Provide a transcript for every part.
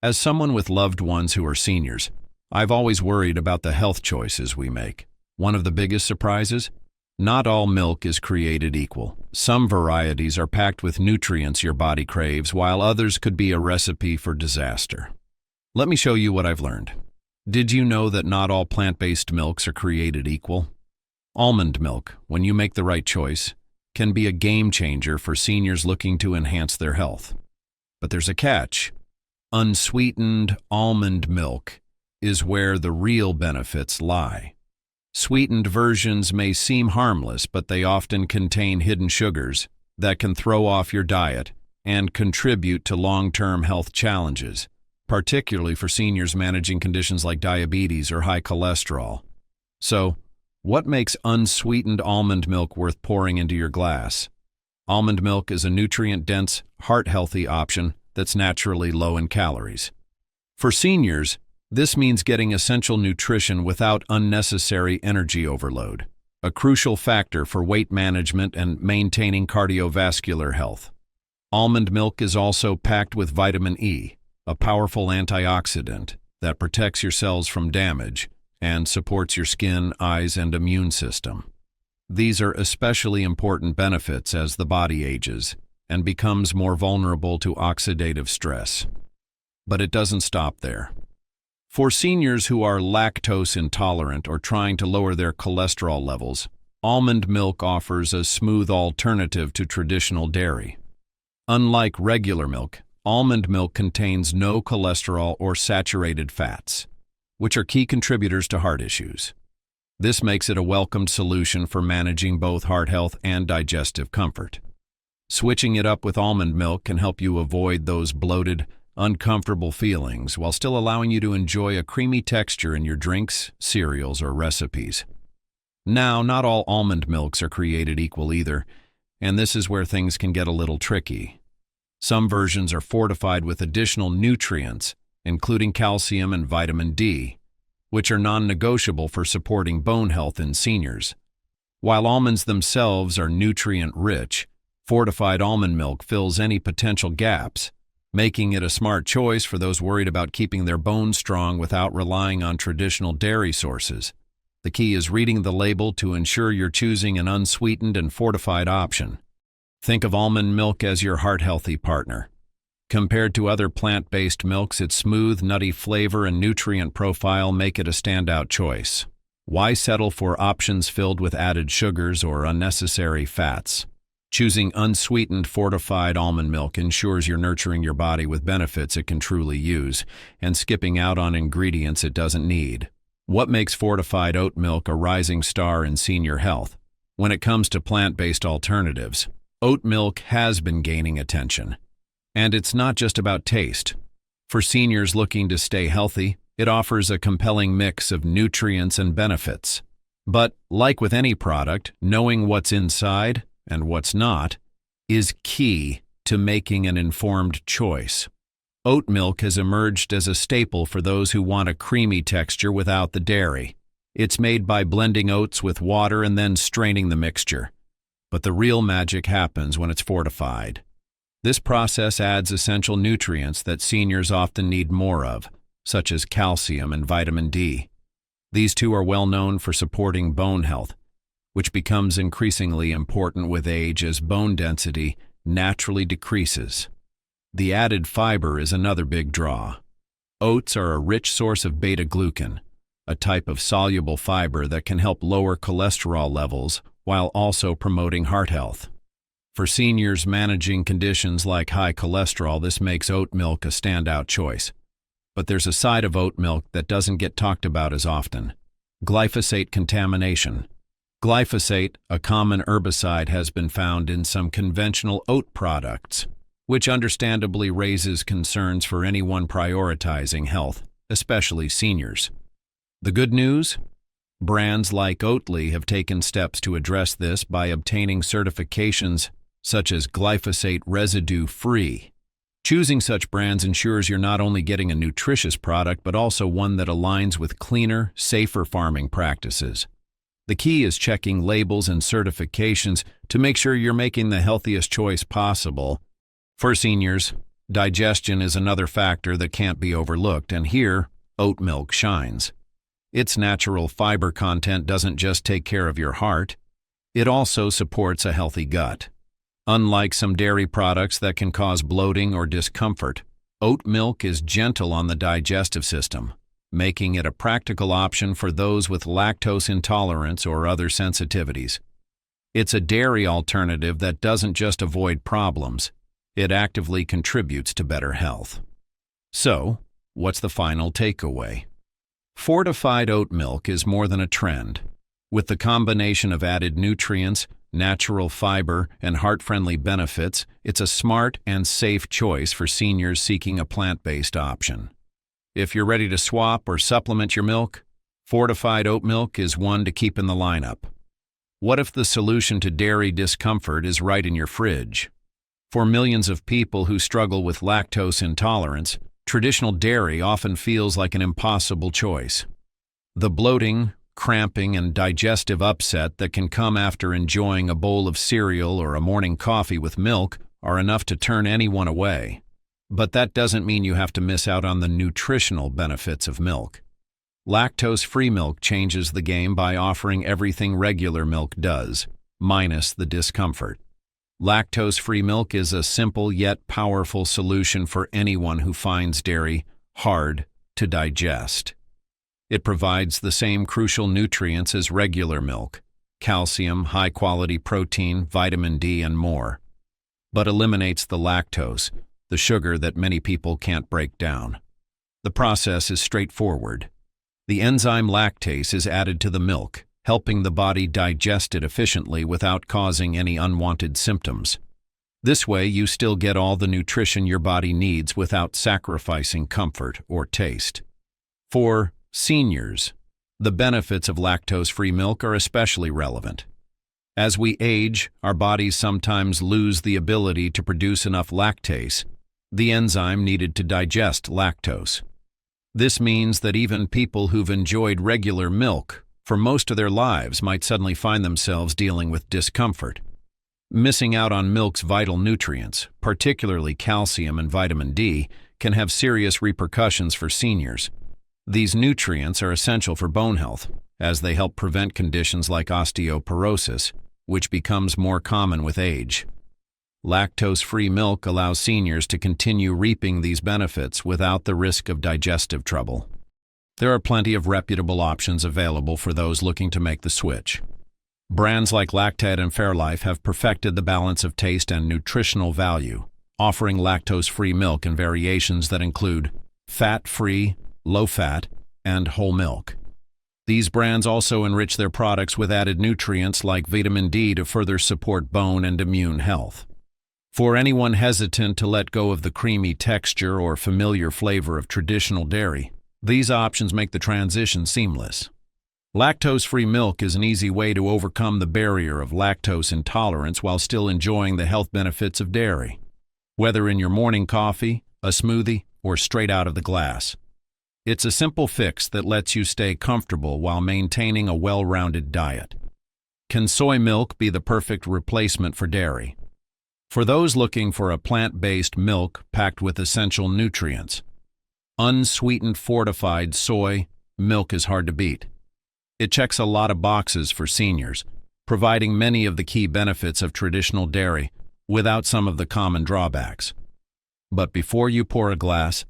As someone with loved ones who are seniors, I've always worried about the health choices we make. One of the biggest surprises? Not all milk is created equal. Some varieties are packed with nutrients your body craves, while others could be a recipe for disaster. Let me show you what I've learned. Did you know that not all plant-based milks are created equal? Almond milk, when you make the right choice, can be a game changer for seniors looking to enhance their health. But there's a catch. Unsweetened almond milk is where the real benefits lie. Sweetened versions may seem harmless, but they often contain hidden sugars that can throw off your diet and contribute to long-term health challenges, particularly for seniors managing conditions like diabetes or high cholesterol. So, what makes unsweetened almond milk worth pouring into your glass? Almond milk is a nutrient-dense, heart-healthy option that's naturally low in calories. For seniors, this means getting essential nutrition without unnecessary energy overload, a crucial factor for weight management and maintaining cardiovascular health. Almond milk is also packed with vitamin E, a powerful antioxidant that protects your cells from damage and supports your skin, eyes, and immune system. These are especially important benefits as the body ages and becomes more vulnerable to oxidative stress. But it doesn't stop there. For seniors who are lactose intolerant or trying to lower their cholesterol levels, almond milk offers a smooth alternative to traditional dairy. Unlike regular milk, almond milk contains no cholesterol or saturated fats, which are key contributors to heart issues. This makes it a welcomed solution for managing both heart health and digestive comfort. Switching it up with almond milk can help you avoid those bloated, uncomfortable feelings while still allowing you to enjoy a creamy texture in your drinks, cereals, or recipes. Now, not all almond milks are created equal either, and this is where things can get a little tricky. Some versions are fortified with additional nutrients, including calcium and vitamin D, which are non-negotiable for supporting bone health in seniors. While almonds themselves are nutrient-rich, fortified almond milk fills any potential gaps, making it a smart choice for those worried about keeping their bones strong without relying on traditional dairy sources. The key is reading the label to ensure you're choosing an unsweetened and fortified option. Think of almond milk as your heart-healthy partner. Compared to other plant-based milks, its smooth, nutty flavor and nutrient profile make it a standout choice. Why settle for options filled with added sugars or unnecessary fats? Choosing unsweetened fortified almond milk ensures you're nurturing your body with benefits it can truly use, and skipping out on ingredients it doesn't need. What makes fortified oat milk a rising star in senior health? When it comes to plant-based alternatives, oat milk has been gaining attention. And it's not just about taste. For seniors looking to stay healthy, it offers a compelling mix of nutrients and benefits. But, like with any product, knowing what's inside and what's not is key to making an informed choice. Oat milk has emerged as a staple for those who want a creamy texture without the dairy. It's made by blending oats with water and then straining the mixture. But the real magic happens when it's fortified. This process adds essential nutrients that seniors often need more of, such as calcium and vitamin D. These two are well known for supporting bone health, which becomes increasingly important with age as bone density naturally decreases. The added fiber is another big draw. Oats are a rich source of beta-glucan, a type of soluble fiber that can help lower cholesterol levels while also promoting heart health. For seniors managing conditions like high cholesterol, this makes oat milk a standout choice. But there's a side of oat milk that doesn't get talked about as often: glyphosate contamination. Glyphosate, a common herbicide, has been found in some conventional oat products, which understandably raises concerns for anyone prioritizing health, especially seniors. The good news? Brands like Oatly have taken steps to address this by obtaining certifications such as glyphosate residue-free. Choosing such brands ensures you're not only getting a nutritious product, but also one that aligns with cleaner, safer farming practices. The key is checking labels and certifications to make sure you're making the healthiest choice possible. For seniors, Digestion is another factor that can't be overlooked, and here, oat milk shines. Its natural fiber content doesn't just take care of your heart, it also supports a healthy gut. Unlike some dairy products that can cause bloating or discomfort, oat milk is gentle on the digestive system, making it a practical option for those with lactose intolerance or other sensitivities. It's a dairy alternative that doesn't just avoid problems, it actively contributes to better health. So, what's the final takeaway? Fortified oat milk is more than a trend. With the combination of added nutrients, natural fiber, and heart-friendly benefits, it's a smart and safe choice for seniors seeking a plant-based option. If you're ready to swap or supplement your milk, fortified oat milk is one to keep in the lineup. What if the solution to dairy discomfort is right in your fridge? For millions of people who struggle with lactose intolerance, traditional dairy often feels like an impossible choice. The bloating, cramping, and digestive upset that can come after enjoying a bowl of cereal or a morning coffee with milk are enough to turn anyone away. But that doesn't mean you have to miss out on the nutritional benefits of milk. Lactose-free milk changes the game by offering everything regular milk does, minus the discomfort. Lactose-free milk is a simple yet powerful solution for anyone who finds dairy hard to digest. It provides the same crucial nutrients as regular milk: calcium, high-quality protein, vitamin D, and more, but eliminates the lactose, the sugar that many people can't break down. The process is straightforward. The enzyme lactase is added to the milk, helping the body digest it efficiently without causing any unwanted symptoms. This way, you still get all the nutrition your body needs without sacrificing comfort or taste. For seniors, the benefits of lactose-free milk are especially relevant. As we age, our bodies sometimes lose the ability to produce enough lactase, the enzyme needed to digest lactose. This means that even people who've enjoyed regular milk for most of their lives might suddenly find themselves dealing with discomfort. Missing out on milk's vital nutrients, particularly calcium and vitamin D, can have serious repercussions for seniors. These nutrients are essential for bone health, as they help prevent conditions like osteoporosis, which becomes more common with age. Lactose-free milk allows seniors to continue reaping these benefits without the risk of digestive trouble. There are plenty of reputable options available for those looking to make the switch. Brands like Lactaid and Fairlife have perfected the balance of taste and nutritional value, offering lactose-free milk in variations that include fat-free, low-fat, and whole milk. These brands also enrich their products with added nutrients like vitamin D to further support bone and immune health. For anyone hesitant to let go of the creamy texture or familiar flavor of traditional dairy, these options make the transition seamless. Lactose-free milk is an easy way to overcome the barrier of lactose intolerance while still enjoying the health benefits of dairy. Whether in your morning coffee, a smoothie, or straight out of the glass, it's a simple fix that lets you stay comfortable while maintaining a well-rounded diet. Can soy milk be the perfect replacement for dairy? For those looking for a plant-based milk packed with essential nutrients, unsweetened fortified soy milk is hard to beat. It checks a lot of boxes for seniors, providing many of the key benefits of traditional dairy without some of the common drawbacks. But before you pour a glass,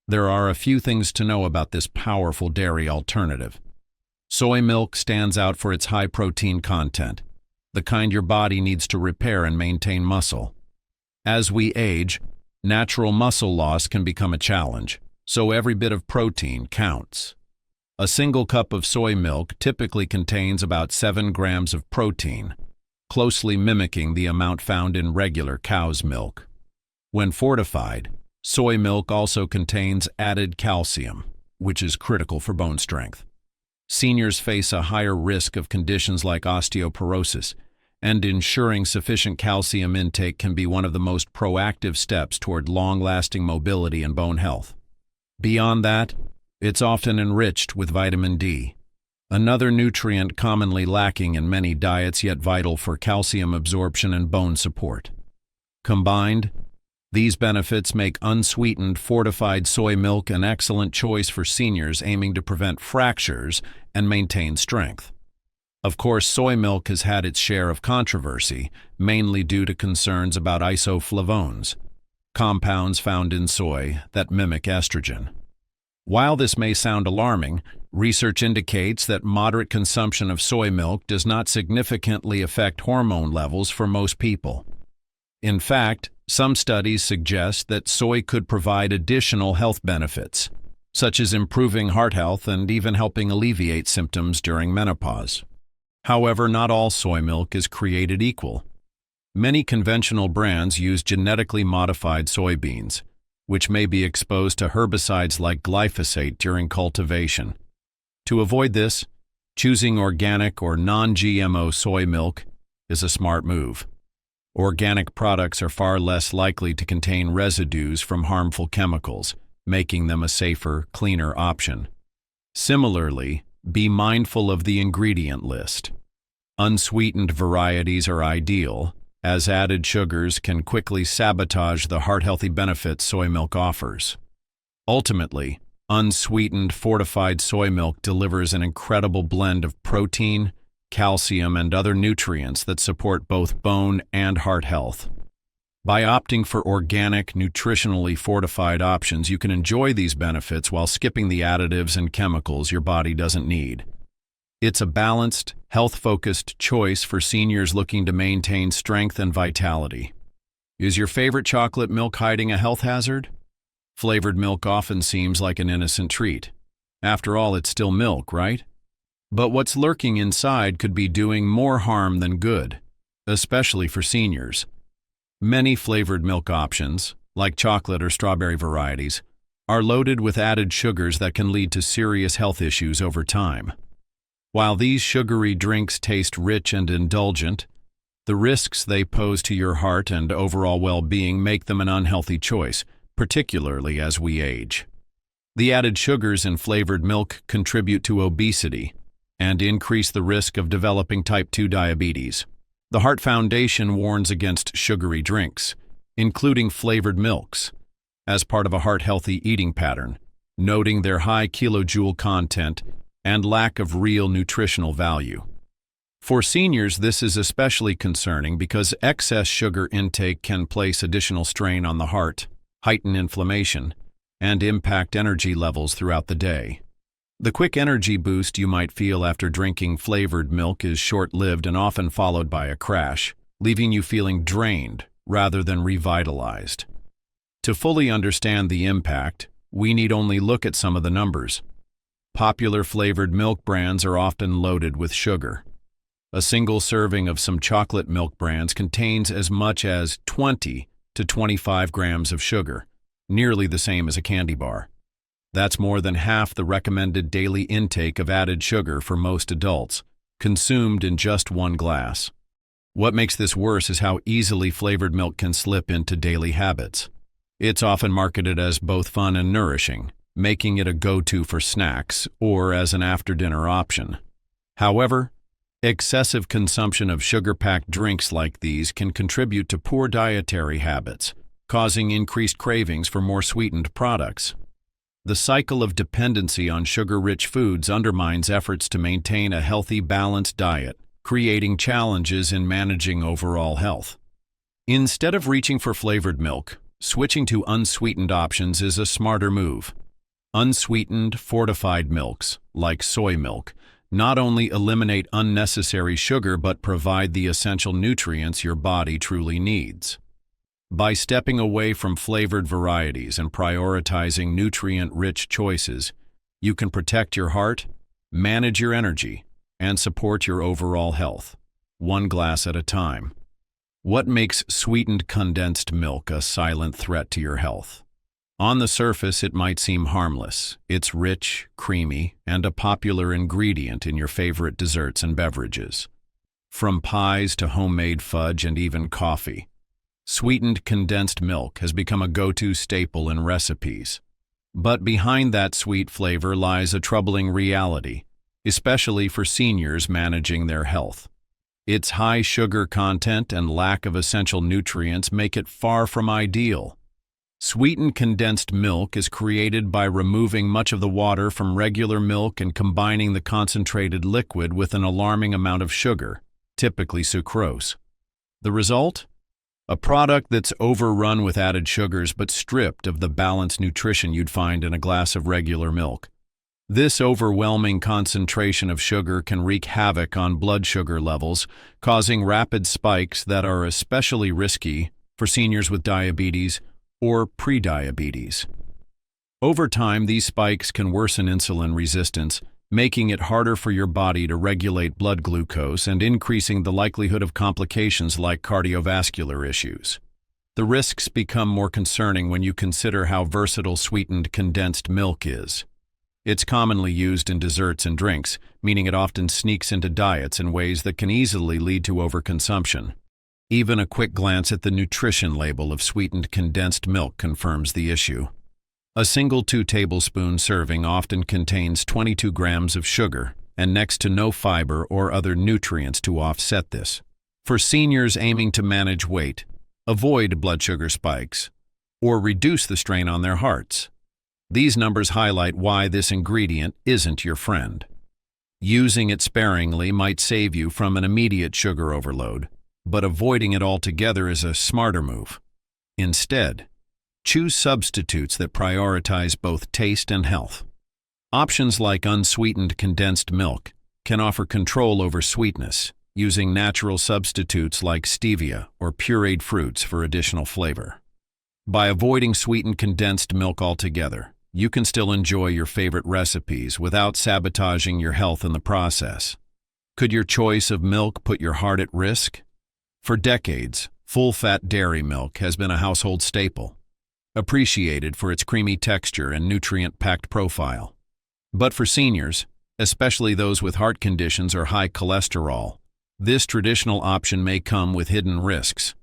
there are a few things to know about this powerful dairy alternative. Soy milk stands out for its high protein content, the kind your body needs to repair and maintain muscle. As we age, natural muscle loss can become a challenge, so every bit of protein counts. A single cup of soy milk typically contains about 7 grams of protein, closely mimicking the amount found in regular cow's milk. When fortified, soy milk also contains added calcium, which is critical for bone strength. Seniors face a higher risk of conditions like osteoporosis, and ensuring sufficient calcium intake can be one of the most proactive steps toward long-lasting mobility and bone health. Beyond that, it's often enriched with vitamin D, another nutrient commonly lacking in many diets yet vital for calcium absorption and bone support. Combined, These benefits make unsweetened fortified soy milk an excellent choice for seniors aiming to prevent fractures and maintain strength. Of course, soy milk has had its share of controversy, mainly due to concerns about isoflavones, compounds found in soy that mimic estrogen. While this may sound alarming, research indicates that moderate consumption of soy milk does not significantly affect hormone levels for most people. In fact, some studies suggest that soy could provide additional health benefits, such as improving heart health and even helping alleviate symptoms during menopause. However, not all soy milk is created equal. Many conventional brands use genetically modified soybeans, which may be exposed to herbicides like glyphosate during cultivation. To avoid this, choosing organic or non-GMO soy milk is a smart move. Organic products are far less likely to contain residues from harmful chemicals, making them a safer, cleaner option. Similarly, be mindful of the ingredient list. Unsweetened varieties are ideal, as added sugars can quickly sabotage the heart-healthy benefits soy milk offers. Ultimately, unsweetened fortified soy milk delivers an incredible blend of protein, calcium, and other nutrients that support both bone and heart health. By opting for organic, nutritionally fortified options, you can enjoy these benefits while skipping the additives and chemicals your body doesn't need. It's a balanced, health-focused choice for seniors looking to maintain strength and vitality. Is your favorite chocolate milk hiding a health hazard? Flavored milk often seems like an innocent treat. After all, it's still milk, right? But what's lurking inside could be doing more harm than good, especially for seniors. Many flavored milk options, like chocolate or strawberry varieties, are loaded with added sugars that can lead to serious health issues over time. While these sugary drinks taste rich and indulgent, the risks they pose to your heart and overall well-being make them an unhealthy choice, particularly as we age. The added sugars in flavored milk contribute to obesity and increase the risk of developing type 2 diabetes. The Heart Foundation warns against sugary drinks, including flavored milks, as part of a heart-healthy eating pattern, noting their high kilojoule content and lack of real nutritional value. For seniors, this is especially concerning because excess sugar intake can place additional strain on the heart, heighten inflammation, and impact energy levels throughout the day. The quick energy boost you might feel after drinking flavored milk is short-lived and often followed by a crash, leaving you feeling drained rather than revitalized. To fully understand the impact, we need only look at some of the numbers. Popular flavored milk brands are often loaded with sugar. A single serving of some chocolate milk brands contains as much as 20 to 25 grams of sugar, nearly the same as a candy bar. That's more than half the recommended daily intake of added sugar for most adults, consumed in just one glass. What makes this worse is how easily flavored milk can slip into daily habits. It's often marketed as both fun and nourishing, making it a go-to for snacks or as an after-dinner option. However, excessive consumption of sugar-packed drinks like these can contribute to poor dietary habits, causing increased cravings for more sweetened products. The cycle of dependency on sugar-rich foods undermines efforts to maintain a healthy, balanced diet, creating challenges in managing overall health. Instead of reaching for flavored milk, switching to unsweetened options is a smarter move. Unsweetened, fortified milks, like soy milk, not only eliminate unnecessary sugar but provide the essential nutrients your body truly needs. By stepping away from flavored varieties and prioritizing nutrient-rich choices, you can protect your heart, manage your energy, and support your overall health, one glass at a time. What makes sweetened condensed milk a silent threat to your health? On the surface, it might seem harmless. It's rich, creamy, and a popular ingredient in your favorite desserts and beverages. From pies to homemade fudge and even coffee, sweetened condensed milk has become a go-to staple in recipes. But behind that sweet flavor lies a troubling reality, especially for seniors managing their health. Its high sugar content and lack of essential nutrients make it far from ideal, Sweetened condensed milk is created by removing much of the water from regular milk and combining the concentrated liquid with an alarming amount of sugar, typically sucrose. The result? A product that's overrun with added sugars but stripped of the balanced nutrition you'd find in a glass of regular milk. This overwhelming concentration of sugar can wreak havoc on blood sugar levels, causing rapid spikes that are especially risky for seniors with diabetes or prediabetes. Over time, these spikes can worsen insulin resistance, making it harder for your body to regulate blood glucose and increasing the likelihood of complications like cardiovascular issues. The risks become more concerning when you consider how versatile sweetened condensed milk is. It's commonly used in desserts and drinks, meaning it often sneaks into diets in ways that can easily lead to overconsumption. Even a quick glance at the nutrition label of sweetened condensed milk confirms the issue. A single 2-tablespoon serving often contains 22 grams of sugar and next to no fiber or other nutrients to offset this. For seniors aiming to manage weight, avoid blood sugar spikes, or reduce the strain on their hearts, these numbers highlight why this ingredient isn't your friend. Using it sparingly might save you from an immediate sugar overload, but avoiding it altogether is a smarter move. Instead, choose substitutes that prioritize both taste and health. Options like unsweetened condensed milk can offer control over sweetness, using natural substitutes like stevia or pureed fruits for additional flavor. By avoiding sweetened condensed milk altogether, you can still enjoy your favorite recipes without sabotaging your health in the process. Could your choice of milk put your heart at risk? For decades, full-fat dairy milk has been a household staple, appreciated for its creamy texture and nutrient-packed profile. But for seniors, especially those with heart conditions or high cholesterol, this traditional option may come with hidden risks.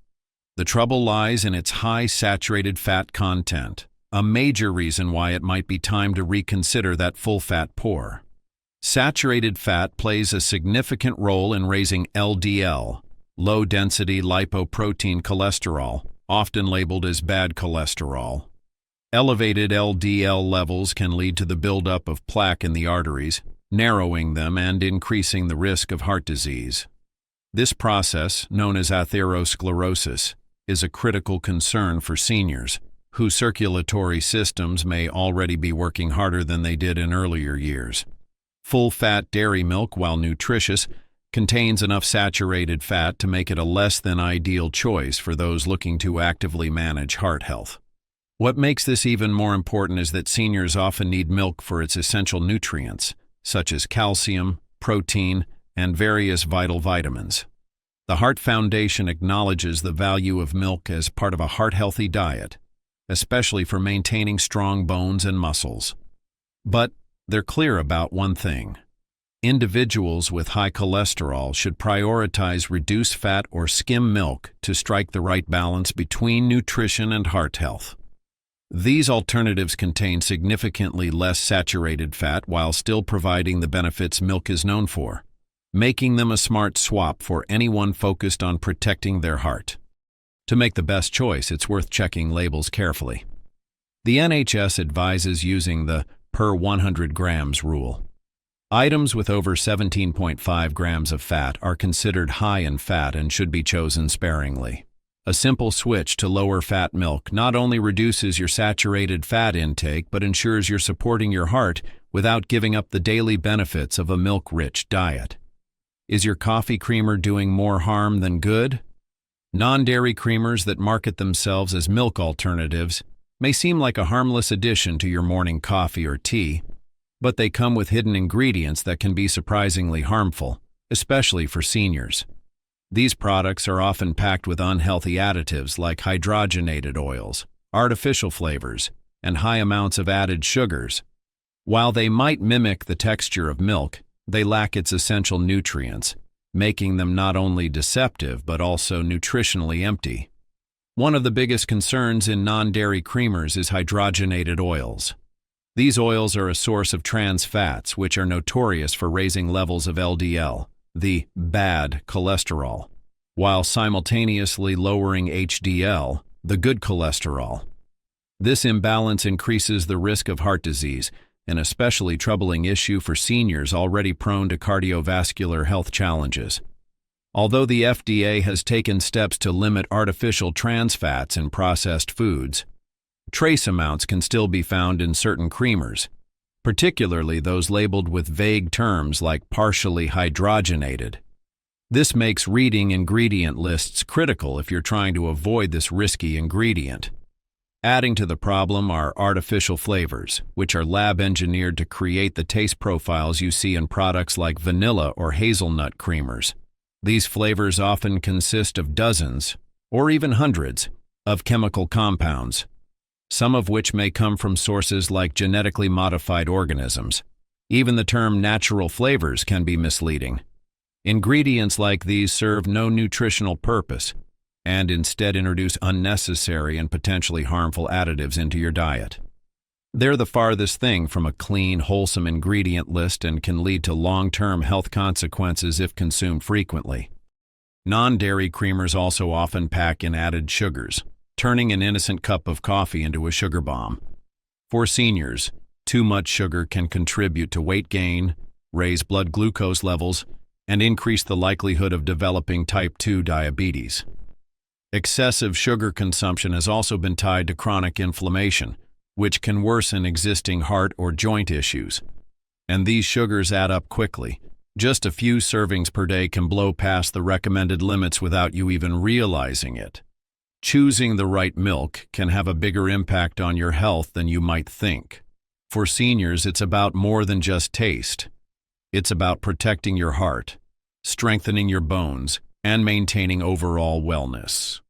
The trouble lies in its high saturated fat content, a major reason why it might be time to reconsider that full-fat pour. Saturated fat plays a significant role in raising LDL, low-density lipoprotein cholesterol, often labeled as bad cholesterol. Elevated LDL levels can lead to the buildup of plaque in the arteries, narrowing them and increasing the risk of heart disease. This process, known as atherosclerosis, is a critical concern for seniors, whose circulatory systems may already be working harder than they did in earlier years. Full-fat dairy milk, while nutritious, contains enough saturated fat to make it a less than ideal choice for those looking to actively manage heart health. What makes this even more important is that seniors often need milk for its essential nutrients, such as calcium, protein, and various vital vitamins. The Heart Foundation acknowledges the value of milk as part of a heart-healthy diet, especially for maintaining strong bones and muscles. But they're clear about one thing. Individuals with high cholesterol should prioritize reduced fat or skim milk to strike the right balance between nutrition and heart health. These alternatives contain significantly less saturated fat while still providing the benefits milk is known for, making them a smart swap for anyone focused on protecting their heart. To make the best choice, it's worth checking labels carefully. The NHS advises using the per 100 grams rule. Items with over 17.5 grams of fat are considered high in fat and should be chosen sparingly. A simple switch to lower fat milk not only reduces your saturated fat intake but ensures you're supporting your heart without giving up the daily benefits of a milk-rich diet. Is your coffee creamer doing more harm than good? Non-dairy creamers that market themselves as milk alternatives may seem like a harmless addition to your morning coffee or tea, but they come with hidden ingredients that can be surprisingly harmful, especially for seniors. These products are often packed with unhealthy additives like hydrogenated oils, artificial flavors, and high amounts of added sugars. While they might mimic the texture of milk, they lack its essential nutrients, making them not only deceptive but also nutritionally empty. One of the biggest concerns in non-dairy creamers is hydrogenated oils. These oils are a source of trans fats, which are notorious for raising levels of LDL, the bad cholesterol, while simultaneously lowering HDL, the good cholesterol. This imbalance increases the risk of heart disease, an especially troubling issue for seniors already prone to cardiovascular health challenges. Although the FDA has taken steps to limit artificial trans fats in processed foods, trace amounts can still be found in certain creamers, particularly those labeled with vague terms like partially hydrogenated. This makes reading ingredient lists critical if you're trying to avoid this risky ingredient. Adding to the problem are artificial flavors, which are lab-engineered to create the taste profiles you see in products like vanilla or hazelnut creamers. These flavors often consist of dozens, or even hundreds, of chemical compounds, some of which may come from sources like genetically modified organisms. Even the term natural flavors can be misleading. Ingredients like these serve no nutritional purpose and instead introduce unnecessary and potentially harmful additives into your diet. They're the farthest thing from a clean, wholesome ingredient list and can lead to long-term health consequences if consumed frequently. Non-dairy creamers also often pack in added sugars, turning an innocent cup of coffee into a sugar bomb. For seniors, too much sugar can contribute to weight gain, raise blood glucose levels, and increase the likelihood of developing type 2 diabetes. Excessive sugar consumption has also been tied to chronic inflammation, which can worsen existing heart or joint issues. And these sugars add up quickly. Just a few servings per day can blow past the recommended limits without you even realizing it. Choosing the right milk can have a bigger impact on your health than you might think. For seniors, it's about more than just taste. It's about protecting your heart, strengthening your bones, and maintaining overall wellness.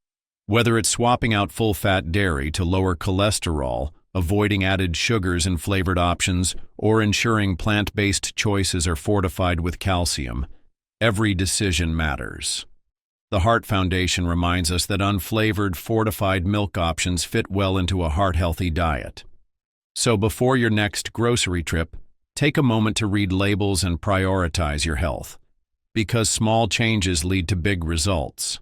Whether it's swapping out full-fat dairy to lower cholesterol, avoiding added sugars in flavored options, or ensuring plant-based choices are fortified with calcium, every decision matters. The Heart Foundation reminds us that unflavored, fortified milk options fit well into a heart-healthy diet. So before your next grocery trip, take a moment to read labels and prioritize your health, because small changes lead to big results.